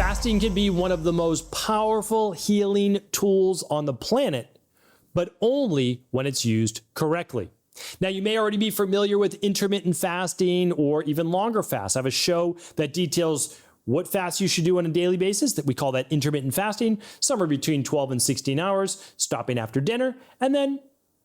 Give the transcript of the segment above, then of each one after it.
Fasting can be one of the most powerful healing tools on the planet, but only when it's used correctly. Now, you may already be familiar with intermittent fasting or even longer fasts. I have a show that details what fast you should do on a daily basis, that we call that intermittent fasting, somewhere between 12 and 16 hours, stopping after dinner, and then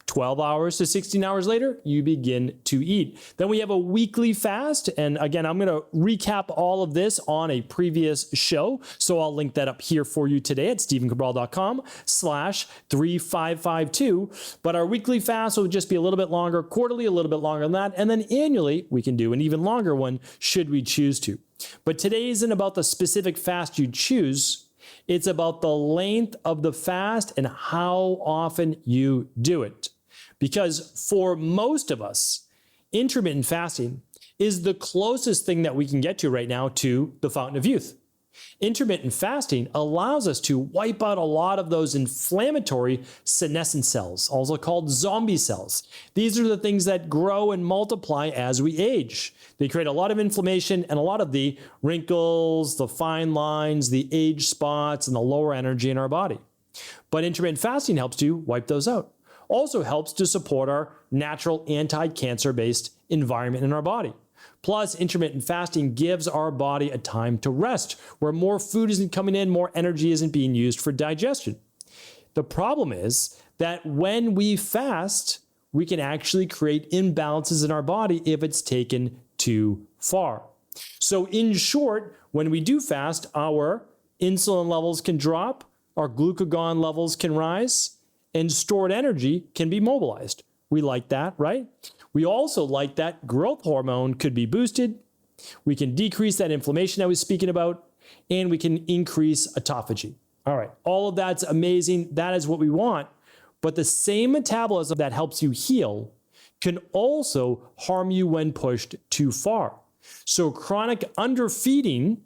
12 hours to 16 hours later, you begin to eat. Then we have a weekly fast. And again, I'm going to recap all of this on a previous show. So I'll link that up here for you today at stephencabral.com/3552. But our weekly fast will just be a little bit longer, quarterly, a little bit longer than that. And then annually, we can do an even longer one should we choose to. But today isn't about the specific fast you choose. It's about the length of the fast and how often you do it. Because for most of us, intermittent fasting is the closest thing that we can get to right now to the fountain of youth. Intermittent fasting allows us to wipe out a lot of those inflammatory senescent cells, also called zombie cells. These are the things that grow and multiply as we age. They create a lot of inflammation and a lot of the wrinkles, the fine lines, the age spots, and the lower energy in our body. But intermittent fasting helps to wipe those out. Also helps to support our natural anti-cancer-based environment in our body. Plus, intermittent fasting gives our body a time to rest, where more food isn't coming in, more energy isn't being used for digestion. The problem is that when we fast, we can actually create imbalances in our body if it's taken too far. So in short, when we do fast, our insulin levels can drop, our glucagon levels can rise, and stored energy can be mobilized. We like that, right? We also like that growth hormone could be boosted. We can decrease that inflammation I was speaking about, and we can increase autophagy. All right, all of that's amazing. That is what we want. But the same metabolism that helps you heal can also harm you when pushed too far. So chronic underfeeding,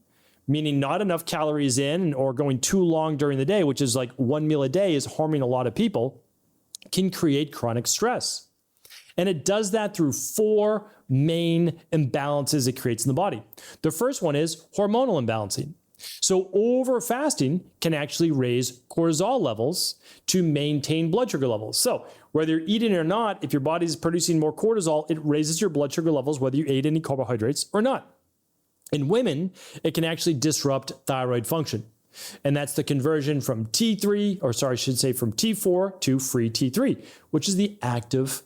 meaning not enough calories in or going too long during the day, which is like one meal a day, is harming a lot of people, can create chronic stress. And it does that through four main imbalances it creates in the body. The first one is hormonal imbalancing. So over fasting can actually raise cortisol levels to maintain blood sugar levels. So whether you're eating or not, if your body is producing more cortisol, it raises your blood sugar levels whether you ate any carbohydrates or not. In women, it can actually disrupt thyroid function. And that's the conversion from from T4 to free T3, which is the active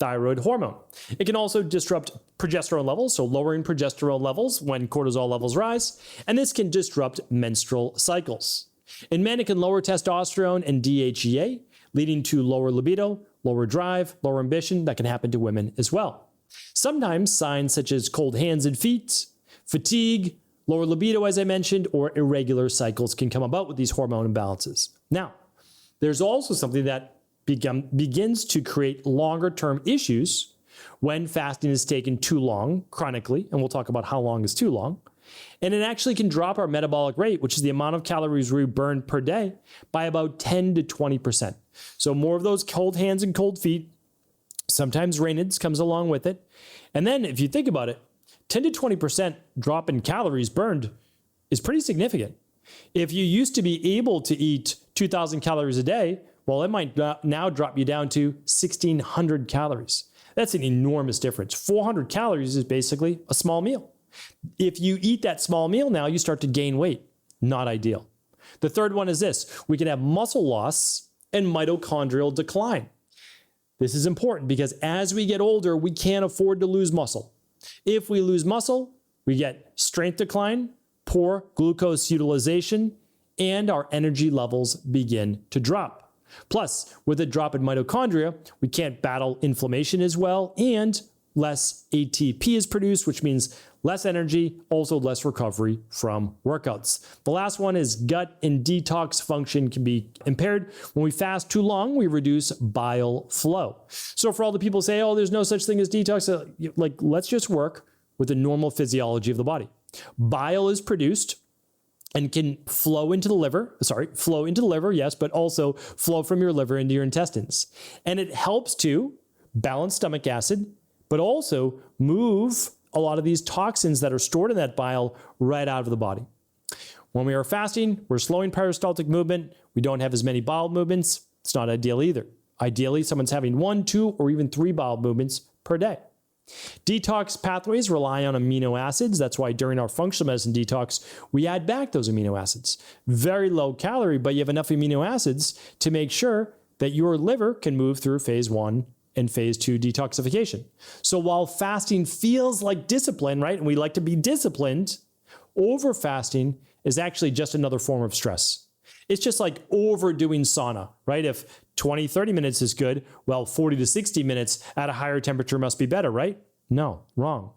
thyroid hormone. It can also disrupt progesterone levels, so lowering progesterone levels when cortisol levels rise, and this can disrupt menstrual cycles. In men, it can lower testosterone and DHEA, leading to lower libido, lower drive, lower ambition. That can happen to women as well. Sometimes signs such as cold hands and feet, fatigue, lower libido, as I mentioned, or irregular cycles can come about with these hormone imbalances. Now, there's also something that begins to create longer-term issues when fasting is taken too long, chronically, and we'll talk about how long is too long. And it actually can drop our metabolic rate, which is the amount of calories we burn per day, by about 10 to 20%. So more of those cold hands and cold feet, sometimes Raynaud's comes along with it. And then if you think about it, 10 to 20% drop in calories burned is pretty significant. If you used to be able to eat 2,000 calories a day, well, it might now drop you down to 1,600 calories. That's an enormous difference. 400 calories is basically a small meal. If you eat that small meal now, you start to gain weight. Not ideal. The third one is this. We can have muscle loss and mitochondrial decline. This is important because as we get older, we can't afford to lose muscle. If we lose muscle, we get strength decline, poor glucose utilization, and our energy levels begin to drop. Plus, with a drop in mitochondria, we can't battle inflammation as well, and less ATP is produced, which means less energy, also less recovery from workouts. The last one is gut and detox function can be impaired. When we fast too long, we reduce bile flow. So for all the people who say, oh, there's no such thing as detox, let's just work with the normal physiology of the body. Bile is produced and can flow into the liver, yes, but also flow from your liver into your intestines. And it helps to balance stomach acid, but also move a lot of these toxins that are stored in that bile right out of the body. When we are fasting, we're slowing peristaltic movement. We don't have as many bowel movements. It's not ideal either. Ideally, someone's having 1, 2, or even 3 bowel movements per day. Detox pathways rely on amino acids. That's why during our functional medicine detox, we add back those amino acids. Very low calorie, but you have enough amino acids to make sure that your liver can move through phase 1 and phase 2 detoxification. So while fasting feels like discipline, right? And we like to be disciplined, over fasting is actually just another form of stress. It's just like overdoing sauna, right? If 20, 30 minutes is good, well, 40 to 60 minutes at a higher temperature must be better, right? No, wrong.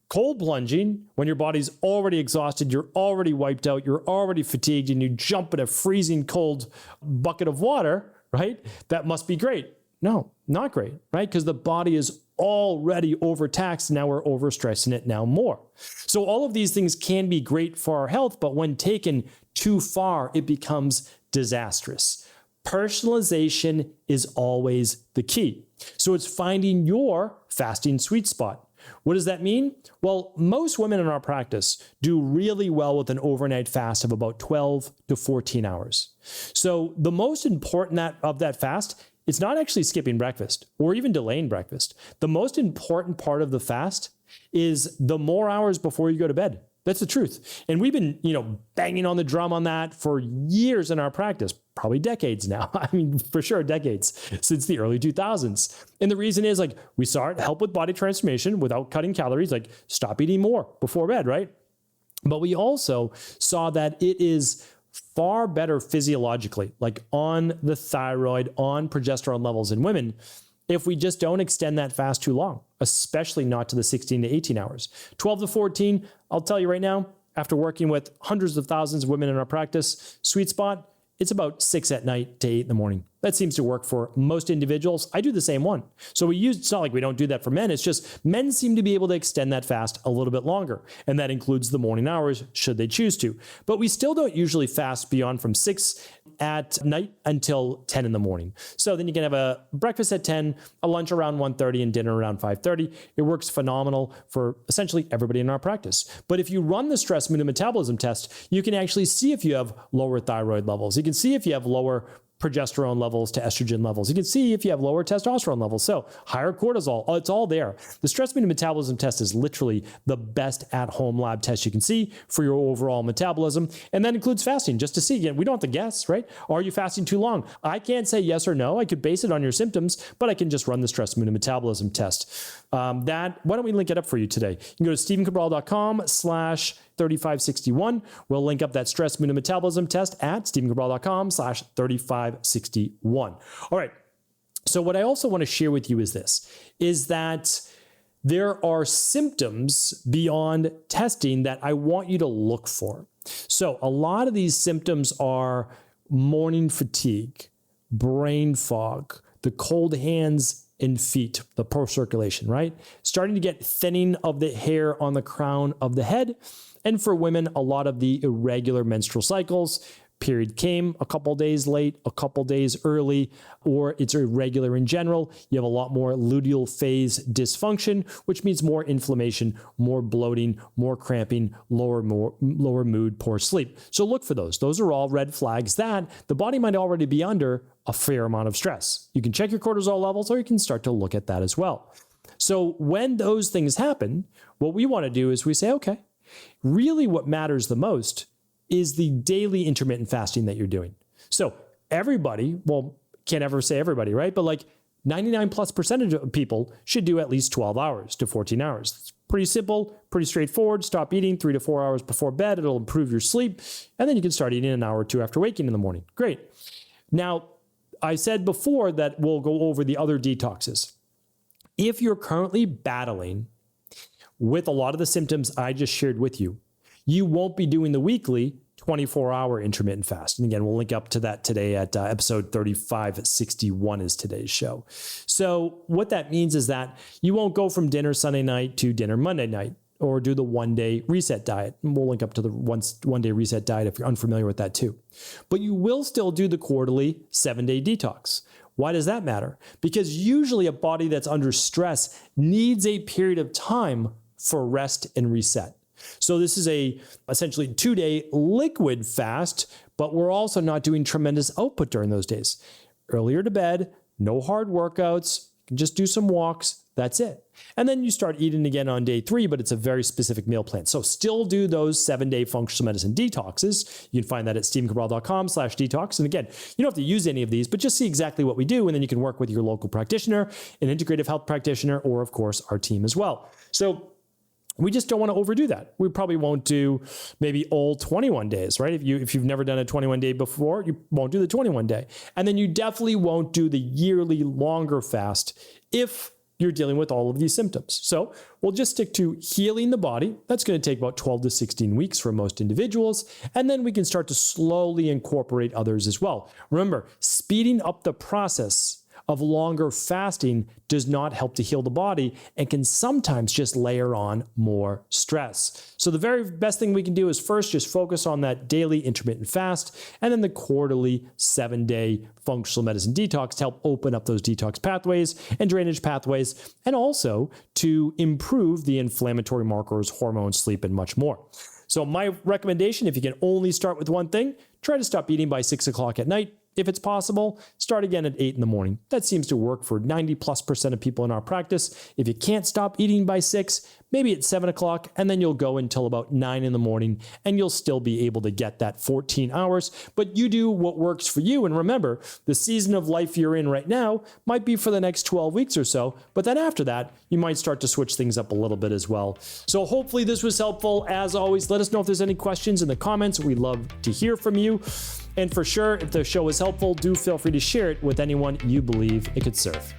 Cold plunging, when your body's already exhausted, you're already wiped out, you're already fatigued, and you jump in a freezing cold bucket of water, right? That must be great. No, not great, right? Because the body is already overtaxed. Now we're overstressing it now more. So all of these things can be great for our health, but when taken too far, it becomes disastrous. Personalization is always the key. So it's finding your fasting sweet spot. What does that mean? Well, most women in our practice do really well with an overnight fast of about 12 to 14 hours. So the most important of that fast, it's not actually skipping breakfast or even delaying breakfast. The most important part of the fast is the more hours before you go to bed. That's the truth. And we've been, banging on the drum on that for years in our practice, probably decades now. I mean, for sure, decades since the early 2000s. And the reason is we saw it help with body transformation without cutting calories, stop eating more before bed, right? But we also saw that it is far better physiologically, on the thyroid, on progesterone levels in women, if we just don't extend that fast too long, especially not to the 16 to 18 hours. 12 to 14, I'll tell you right now, after working with hundreds of thousands of women in our practice, sweet spot, it's about 6 at night to 8 in the morning. That seems to work for most individuals. I do the same one. So it's not like we don't do that for men. It's just men seem to be able to extend that fast a little bit longer. And that includes the morning hours, should they choose to. But we still don't usually fast beyond from 6 at night until 10 in the morning. So then you can have a breakfast at 10, a lunch around 1:30, and dinner around 5:30. It works phenomenal for essentially everybody in our practice. But if you run the stress mood and metabolism test, you can actually see if you have lower thyroid levels. You can see if you have lower progesterone levels to estrogen levels. You can see if you have lower testosterone levels. So higher cortisol, it's all there. The stress mood and metabolism test is literally the best at-home lab test you can see for your overall metabolism. And that includes fasting, just to see. Again, we don't have to guess, right? Are you fasting too long? I can't say yes or no. I could base it on your symptoms, but I can just run the stress mood and metabolism test. Why don't we link it up for you today? You can go to stephencabral.com/3561. We'll link up that stress mood and metabolism test at stephencabral.com/3561. All right. So what I also want to share with you is that there are symptoms beyond testing that I want you to look for. So a lot of these symptoms are morning fatigue, brain fog, the cold hands and feet, the poor circulation, right? Starting to get thinning of the hair on the crown of the head. And for women, a lot of the irregular menstrual cycles. Period came a couple days late, a couple days early, or it's irregular in general. You have a lot more luteal phase dysfunction, which means more inflammation, more bloating, more cramping, lower mood, poor sleep. So look for those. Those are all red flags that the body might already be under a fair amount of stress. You can check your cortisol levels, or you can start to look at that as well. So when those things happen, what we want to do is we say, okay, really what matters the most is the daily intermittent fasting that you're doing. So everybody, well, can't ever say everybody, right? But 99+% of people should do at least 12 hours to 14 hours. It's pretty simple, pretty straightforward. Stop eating 3 to 4 hours before bed. It'll improve your sleep. And then you can start eating an hour or two after waking in the morning. Great. Now, I said before that we'll go over the other detoxes. If you're currently battling with a lot of the symptoms I just shared with you, you won't be doing the weekly 24-hour intermittent fast. And again, we'll link up to that today at episode 3561 is today's show. So what that means is that you won't go from dinner Sunday night to dinner Monday night or do the one-day reset diet. And we'll link up to the one-day reset diet if you're unfamiliar with that too. But you will still do the quarterly 7-day detox. Why does that matter? Because usually a body that's under stress needs a period of time for rest and reset. So this is a essentially 2-day liquid fast, but we're also not doing tremendous output during those days. Earlier to bed, no hard workouts, you can just do some walks, that's it. And then you start eating again on day 3, but it's a very specific meal plan. So still do those 7-day functional medicine detoxes. You can find that at stephencabral.com/detox. And again, you don't have to use any of these, but just see exactly what we do. And then you can work with your local practitioner, an integrative health practitioner, or of course our team as well. So we just don't want to overdo that. We probably won't do maybe all 21 days, right? If you've never done a 21-day before, you won't do the 21-day. And then you definitely won't do the yearly longer fast if you're dealing with all of these symptoms. So we'll just stick to healing the body. That's going to take about 12 to 16 weeks for most individuals. And then we can start to slowly incorporate others as well. Remember, speeding up the process of longer fasting does not help to heal the body and can sometimes just layer on more stress. So the very best thing we can do is first just focus on that daily intermittent fast and then the quarterly 7-day functional medicine detox to help open up those detox pathways and drainage pathways, and also to improve the inflammatory markers, hormones, sleep, and much more. So my recommendation, if you can only start with one thing, try to stop eating by 6 o'clock at night. If it's possible, start again at 8 in the morning. That seems to work for 90+% of people in our practice. If you can't stop eating by 6, maybe at 7 o'clock, and then you'll go until about 9 in the morning, and you'll still be able to get that 14 hours. But you do what works for you. And remember, the season of life you're in right now might be for the next 12 weeks or so. But then after that, you might start to switch things up a little bit as well. So hopefully this was helpful. As always, let us know if there's any questions in the comments. We'd love to hear from you. And for sure, if the show was helpful, do feel free to share it with anyone you believe it could serve.